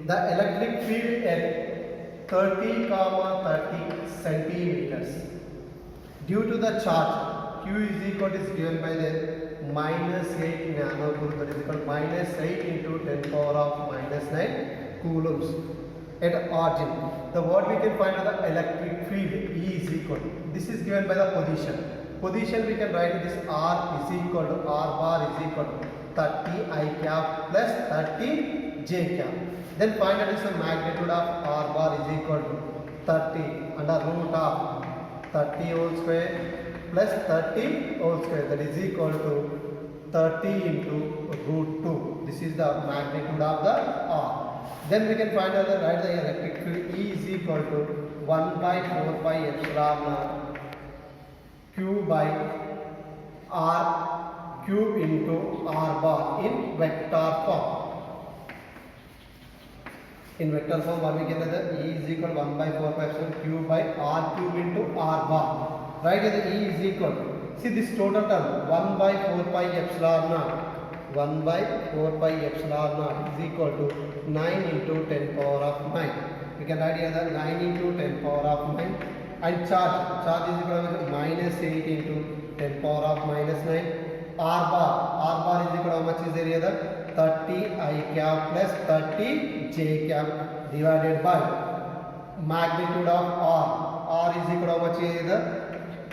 the electric field at 30, 30 centimeters due to the charge q is equal to is given by the minus 8 nanocoulomb, that is equal to minus 8 into 10 power of minus 9 coulombs at origin. The what we can find out the electric field E is equal to, this is given by the position. Position we can write this R is equal to R bar is equal to 30 I cap plus 30 J cap. Then find out is the magnitude of R bar is equal to 30 under root of 30 whole square plus 30 whole square, that is equal to 30 into root 2. This is the magnitude of the R. Then we can find out the right the electric field E is equal to 1 by 4 pi epsilon naught Q by R cube into R bar in vector form. In vector form, what we get is E is equal to 1 by 4 pi epsilon Q by R cube into R bar. Right, the E is equal to, see this total term 1 by 4 pi epsilon naught, 1 by 4 pi epsilon naught is equal to 9 into 10 power of 9. We can write here the 9 into 10 power of 9. And charge is equal to minus 8 into 10 power of minus 9. R bar is equal to how much is there here? 30 I cap plus 30 J cap divided by magnitude of R. R is equal to how much here?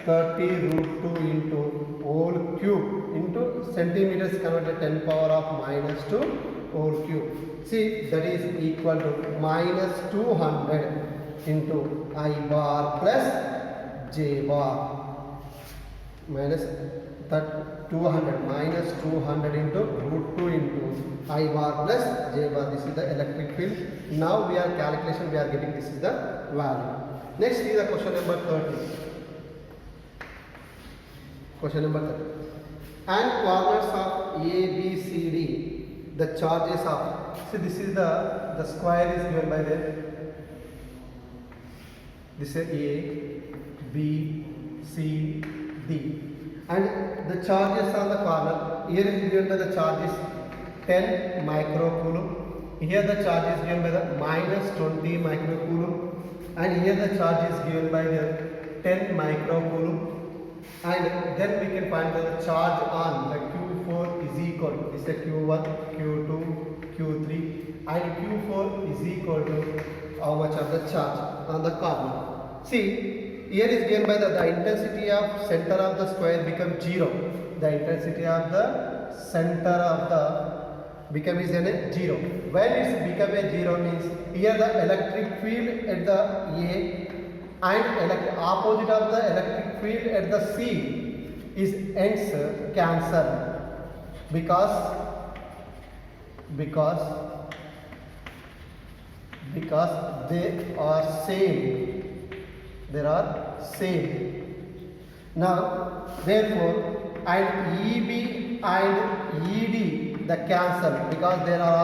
30 root 2 into whole cube into centimeters converted 10 power of minus 2 whole cube. See, that is equal to minus 200 into I bar plus J bar minus 200 minus 200 into root 2 into I bar plus J bar. This is the electric field. Now we are calculation, we are getting this is the value. Next is the question number 30. Question number 30. And corners of A, B, C, D, the charges of, see this is the square is given by the, this is A, B, C, D, and the charges on the corner, here is given by the charge is 10 microcoulomb, here the charge is given by the minus 20 microcoulomb, and here the charge is given by the 10 microcoulomb. And then we can find the charge on the Q4 is equal to, this is the Q1, Q2, Q3, and Q4 is equal to how much of the charge on the corner. See, here is given by the intensity of center of the square become 0. The intensity of the center of the become is 0. When it become a 0 means here the electric field at the A and opposite of the electric field at the C is ends cancel because they are same. They are same. Now therefore and EB and ED the cancel because they are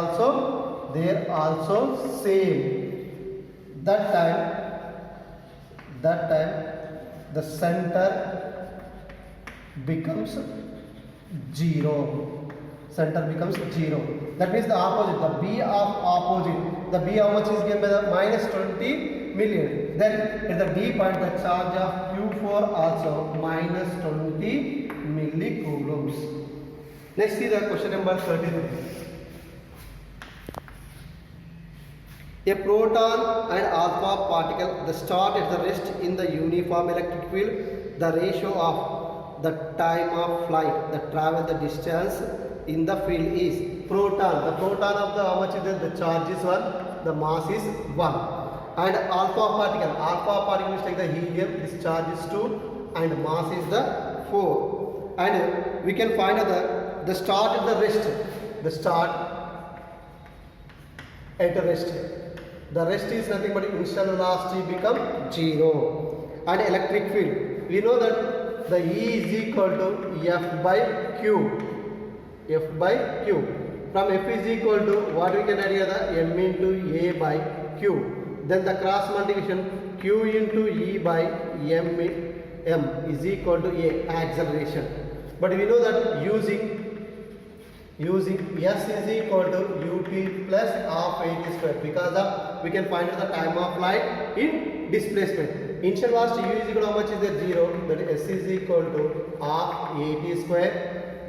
also same. That time the center becomes 0. Center becomes 0. That means the opposite, the B of opposite, the B how much is given by the minus 20 million. Then at the D point the charge of Q4 also minus 20 millicoulombs. Next is the question number 33. A proton and alpha particle that start at the rest in the uniform electric field, the ratio of the time of flight that travel the distance in the field is proton. The proton of the how much is the charge is 1, the mass is 1. And alpha particle is like the helium, this charge is 2 and mass is the 4. And we can find the start at the rest, the start at the rest. The rest is nothing but initial velocity become 0. And electric field, we know that the E is equal to F by Q. F by Q. From F is equal to what we can add here, the M into A by Q. Then the cross multiplication Q into E by M is equal to A, acceleration. But we know that using using S is equal to ut plus half at square, because of we can find the time of flight in displacement. Initial velocity u is equal to how much is there? 0. That is S is equal to half at square.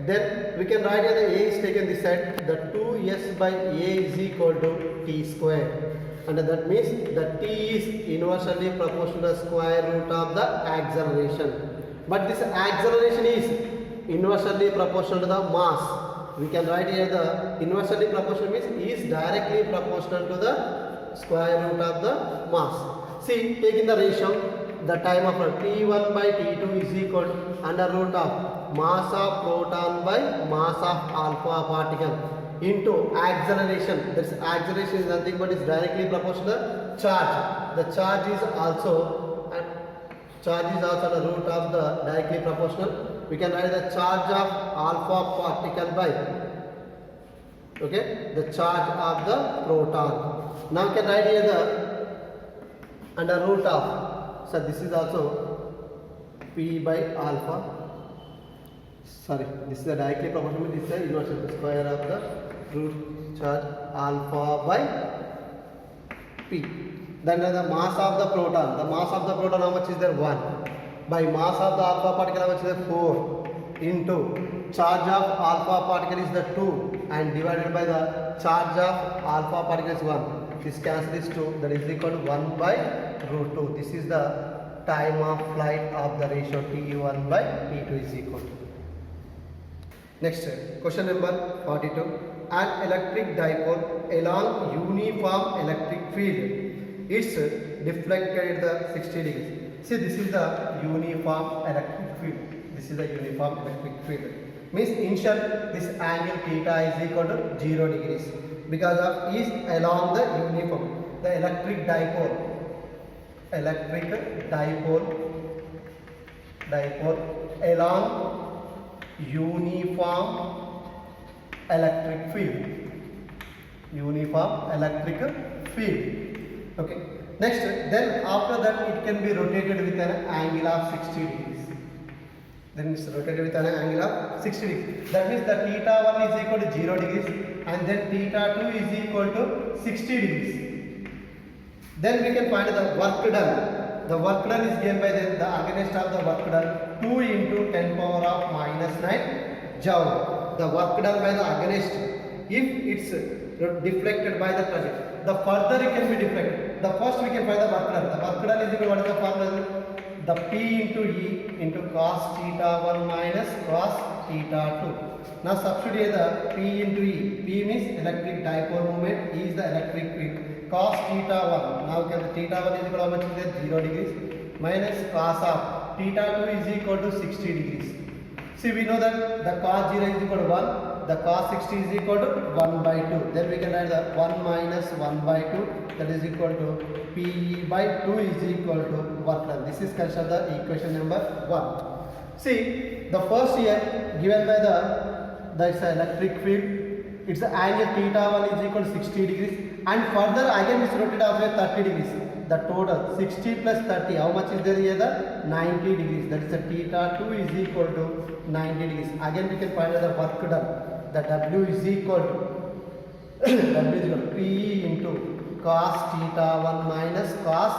Then we can write here the a is taken this side, the 2s by a is equal to t square, and that means the t is inversely proportional to the square root of the acceleration. But this acceleration is inversely proportional to the mass. We can write here the inversely proportional means is directly proportional to the square root of the mass. See, taking the ratio, the time of T1 by T2 is equal to under root of mass of proton by mass of alpha particle into acceleration. This acceleration is nothing but is directly proportional to charge. The charge is also the root of the directly proportional. We can write the charge of alpha particle by the charge of the proton. Now we can write here the under root of, so this is also p by alpha. Sorry, this is the directly proportional, this is the inverse square of the root charge alpha by p. Then the mass of the proton. The mass of the proton, how much is there? 1. By mass of the alpha particle, how much is there? 4. Into charge of alpha particle is the 2, and divided by the charge of alpha particle is 1. This cancel is 2. That is equal to 1 by root 2. This is the time of flight of the ratio T1 by T2 is equal to. Next, question number 42. An electric dipole along uniform electric field. It's deflected the 60 degrees. See, this is the uniform electric field. This is the uniform electric field. Means initial this angle theta is equal to 0 degrees because of is along the uniform. The electric dipole along uniform electric field. Okay. Next, then after that it can be rotated with an angle of 60 degrees. Then it's rotated with an angle of 60 degrees. That means the theta 1 is equal to 0 degrees and then theta 2 is equal to 60 degrees. Then we can find the work done. The work done is given by the against of the work done 2 into 10 power of minus 9 joule. The work done by the against, if it's deflected by the project, the further it can be deflected. The first we can find the work done. The work done is equal to what is the formula? The P into E into cos theta 1 minus cos theta 2. Now substitute the P into E. P means electric dipole moment, E is the electric field. Cos theta 1. Now theta 1 is equal to how much is there? 0 degrees minus cos of theta 2 is equal to 60 degrees. See, we know that the cos 0 is equal to 1, the cos 60 is equal to 1 by 2. Then we can write the 1 minus 1 by 2, that is equal to Pe by 2 is equal to work done. This is considered the equation number 1. See, the first here given by the electric field, it's the angle theta 1 is equal to 60 degrees and further again it's rotated after 30 degrees. The total 60 plus 30, how much is there here? The 90 degrees. That is the theta 2 is equal to 90 degrees. Again we can find the work done. The W is equal to P into cos theta 1 minus cos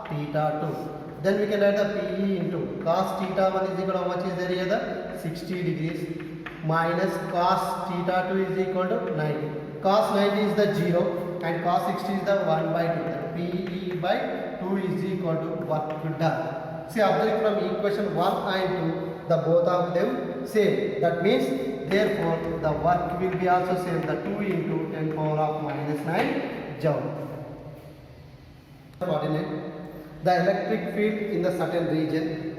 theta 2. Then we can add the Pe into cos theta 1 is equal to how much is there here? The 60 degrees minus cos theta 2 is equal to 90. Cos 90 is the 0 and cos 60 is the 1 by 2. Pe by 2 is equal to work done. See, observing from equation 1 and 2, the both of them same. That means therefore the work will be also same. The 2 into 10 power of minus 9 joule. Coordinate. The electric field in the certain region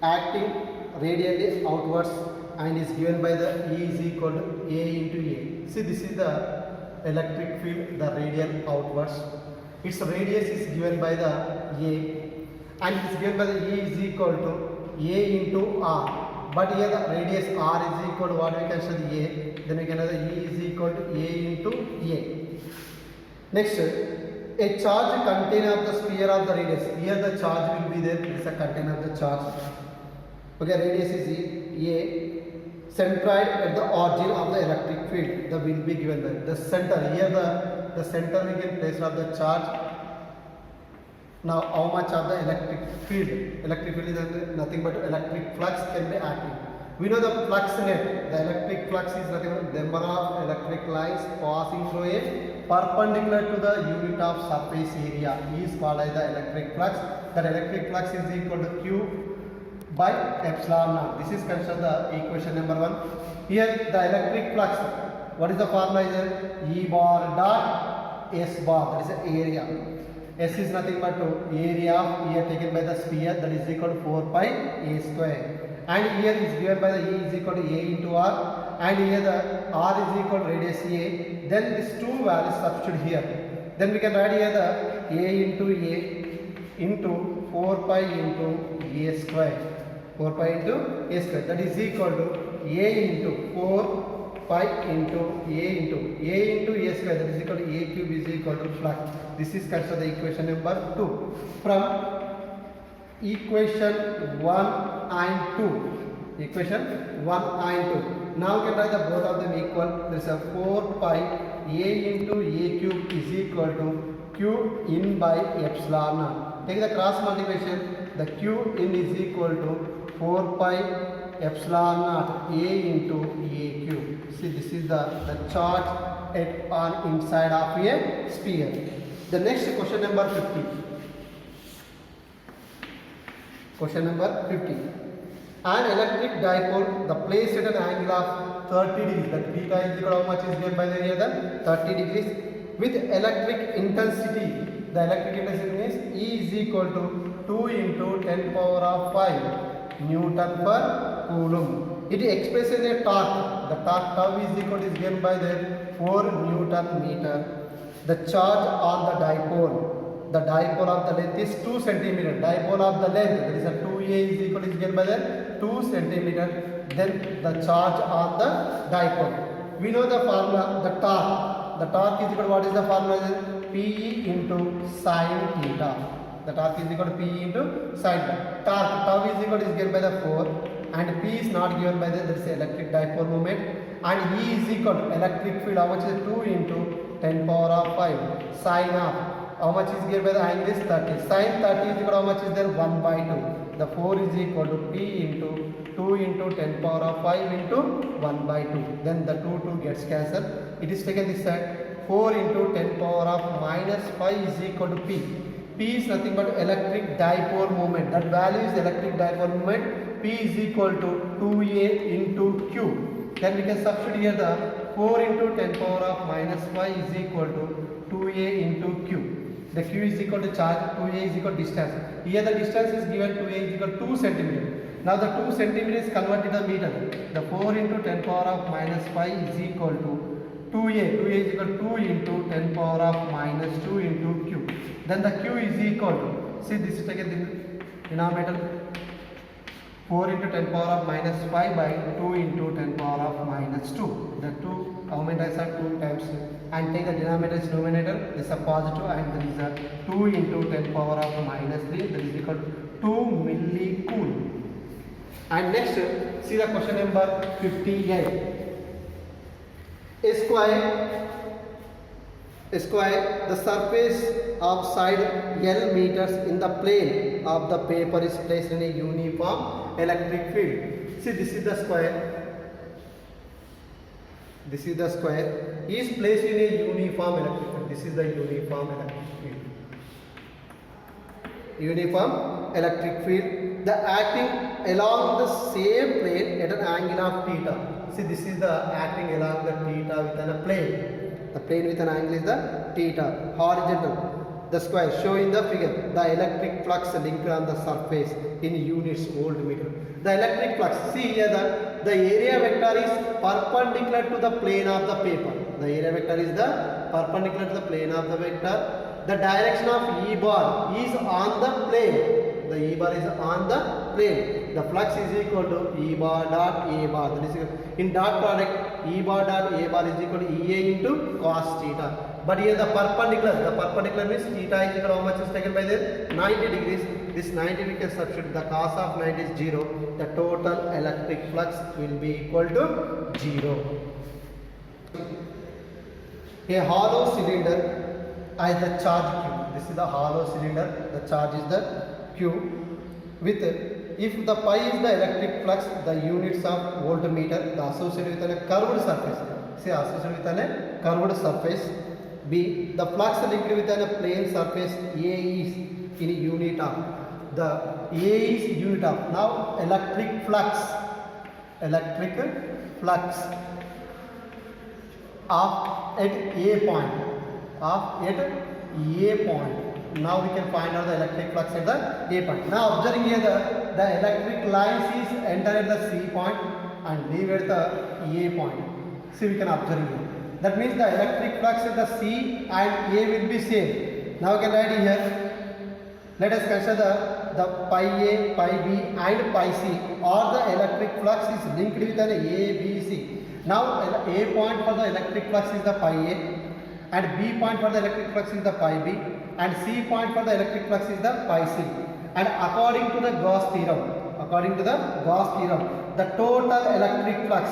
acting radially outwards and is given by the E is equal to A into A. See, this is the electric field, the radial outwards. Its radius is given by the A and it is given by the E is equal to A into R. But here the radius R is equal to what we can say the A. Then we can have the E is equal to A into A. Next, a charge container of the sphere of the radius. Here the charge will be there. It is a container of the charge. Okay, radius is A centroid at the origin of the electric field. The will be given by the center. Here the center we can place of the charge. Now how much of the electric field? Electric field is nothing but electric flux can be acting. We know the flux net. The electric flux is nothing but the number of electric lines passing through a perpendicular to the unit of surface area is called as the electric flux. That electric flux is equal to Q by epsilon naught. This is considered the equation number 1. Here the electric flux, what is the formula? Is E bar dot S bar, that is the area. S is nothing but area of here taken by the sphere, that is equal to 4 pi A square. And here is given by the E is equal to A into R, and here the R is equal to radius A. Then these two values substitute here. Then we can write here the A into 4 pi into A square. 4 pi into A square, that is equal to A into 4 pi into A square, that is equal to A cube is equal to flux. This is considered the equation number 2. From equation 1 and 2. Equation 1 and 2. Now we can write the both of them equal. There is a 4 pi A into A cube is equal to Q in by epsilon naught. Take the cross multiplication. The Q in is equal to 4 pi epsilon naught A into A cube. See, this is the charge on inside of a sphere. The next question number 50. Question number 50. An electric dipole, the place at an angle of 30 degrees, that theta is equal to how much is given by the area, then 30 degrees, with electric intensity. The electric intensity means E is equal to 2 into 10 power of 5 Newton per Coulomb. It expresses a torque. The torque tau is equal to is given by the 4 Newton meter. The charge on the dipole. The dipole of the length is 2 centimeter. Dipole of the length, that is a 2A is equal to is given by the 2 centimeter. Then the charge on the dipole. We know the formula, the torque. The torque is equal to what is the formula? PE into sine theta. The torque is equal to P into sine theta. Torque tau is equal to is given by the 4, and P is not given by the, that is electric dipole moment, and E is equal to electric field, how much is 2 into 10 power of 5 sine of, how much is given by the angle is 30. Sine 30 is equal to how much is there? 1 by 2. The 4 is equal to P into 2 into 10 power of 5 into 1 by 2. Then the 2 gets cancelled. It is taken this side. 4 into 10 power of minus 5 is equal to P. P is nothing but electric dipole moment. That value is electric dipole moment. P is equal to 2A into Q. Then we can substitute here the 4 into 10 power of minus 5 is equal to 2A into Q. The Q is equal to charge, 2A is equal to distance. Here the distance is given, 2A is equal to 2 centimeter. Now the 2 centimeter is converted to meter. The 4 into 10 power of minus 5 is equal to 2A. 2A is equal to 2 into 10 power of minus 2 into Q. Then the Q is equal to, see this is taken the denominator, 4 into 10 power of minus 5 by 2 into 10 power of minus 2. The 2, how many times are 2 times, and take the denominator as denominator, this is a positive, and there is a 2 into 10 power of minus 3, that is equal to 2 millicoulomb. And next, see the question number 58. A square, the surface of side L meters in the plane of the paper is placed in a uniform electric field. See, this is the square. This is the square. Is placed in a uniform electric field. This is the uniform electric field. Uniform electric field. The acting along the same plane at an angle of theta. See, this is the acting along the theta within a plane. The plane with an angle is the theta, horizontal. The square showing the figure, the electric flux linked on the surface in units voltmeter. The electric flux, see here the area vector is perpendicular to the plane of the paper. The area vector is the perpendicular to the plane of the vector. The direction of E bar is on the plane. The E bar is on the plane. The flux is equal to E bar dot A bar. That is equal, in dot product, E bar dot A bar is equal to EA into cos theta. But here the perpendicular means theta is equal to how much is taken by there? 90 degrees. This 90 we can substitute. The cos of 90 is 0. The total electric flux will be equal to 0. A hollow cylinder has the charge Q. This is the hollow cylinder. The charge is the Q. With if the pi is the electric flux, the units of voltmeter, the associated with a curved surface. See, associated with a curved surface. B. The flux linked with a plane surface. A is in unit of. The A is unit of. Now electric flux of at A point. Now we can find out the electric flux at the A point. Now observing here the electric lines is enter at the C point and leave at the A point. See, we can observe here. That means the electric flux at the C and A will be same. Now we can write here. Let us consider the pi A, pi B and pi C, or the electric flux is linked with an A, B, C. Now A point for the electric flux is the pi A, and B point for the electric flux is the pi B, and C point for the electric flux is the pi C. And according to the Gauss theorem, the total electric flux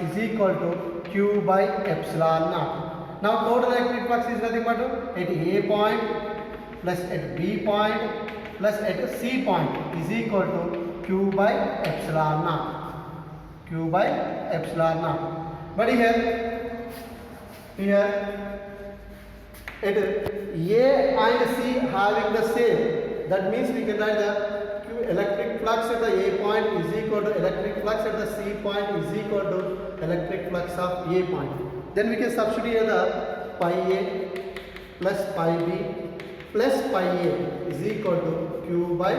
is equal to Q by epsilon naught. Now total electric flux is nothing but at A point plus at B point plus at C point is equal to Q by epsilon naught. But here at A and C having the same, that means we can write the electric flux at the A point is equal to electric flux at the C point is equal to electric flux of A point. Then we can substitute here the pi A plus pi B plus pi A is equal to Q by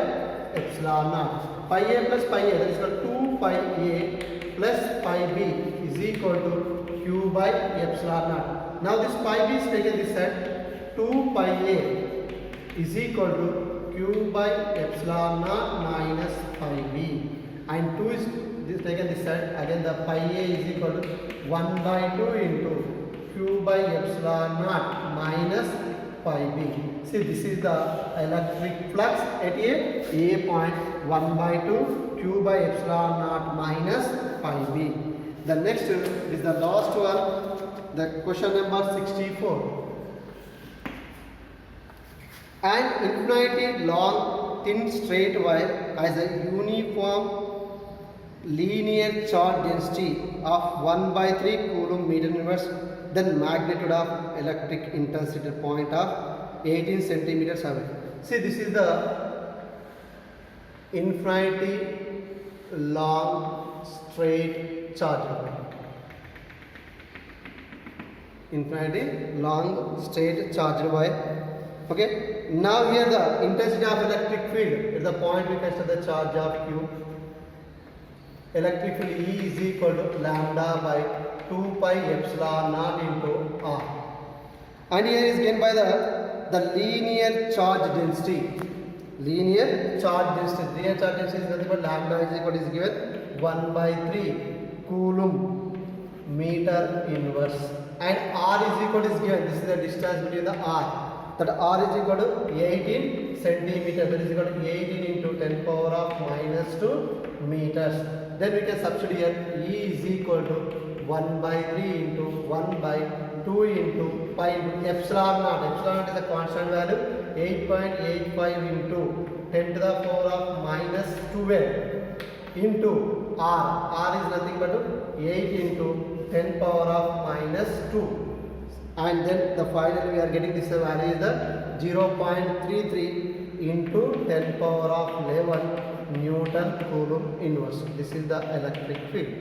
epsilon naught. Pi A plus pi A, that is equal to 2 pi A plus pi B is equal to Q by epsilon naught. Now this pi B is taken this side. 2 pi A is equal to Q by epsilon naught minus pi B, and 2 is taken this side. Again the pi A is equal to 1 by 2 into Q by epsilon naught minus pi B. See, this is the electric flux at A point, 1 by 2 Q by epsilon naught minus pi B. The next is the last one, the question number 64. An infinitely long thin straight wire has a uniform linear charge density of 1 by 3 coulomb meter inverse, then magnitude of electric intensity point of 18 centimeters away. See, this is the infinitely long straight charge wire. Okay. Now here the intensity of electric field at the point we consider the charge of Q. Electric field E is equal to lambda by 2 pi epsilon naught into R. And here is given by the linear charge density. Linear charge density is nothing but lambda is equal to given 1 by 3 coulomb meter inverse. And R is equal to given. This is the distance between the R. That R is equal to 18 centimeters, that is equal to 18 into 10 power of minus 2 meters. Then we can substitute here E is equal to 1 by 3 into 1 by 2 into pi epsilon naught. Epsilon naught is a constant value, 8.85 into 10 to the power of minus 12 into R. R is nothing but 8 into 10 power of minus 2. And then the final we are getting this value is the 0.33 into 10 power of 11 Newton Coulomb inverse. This is the electric field.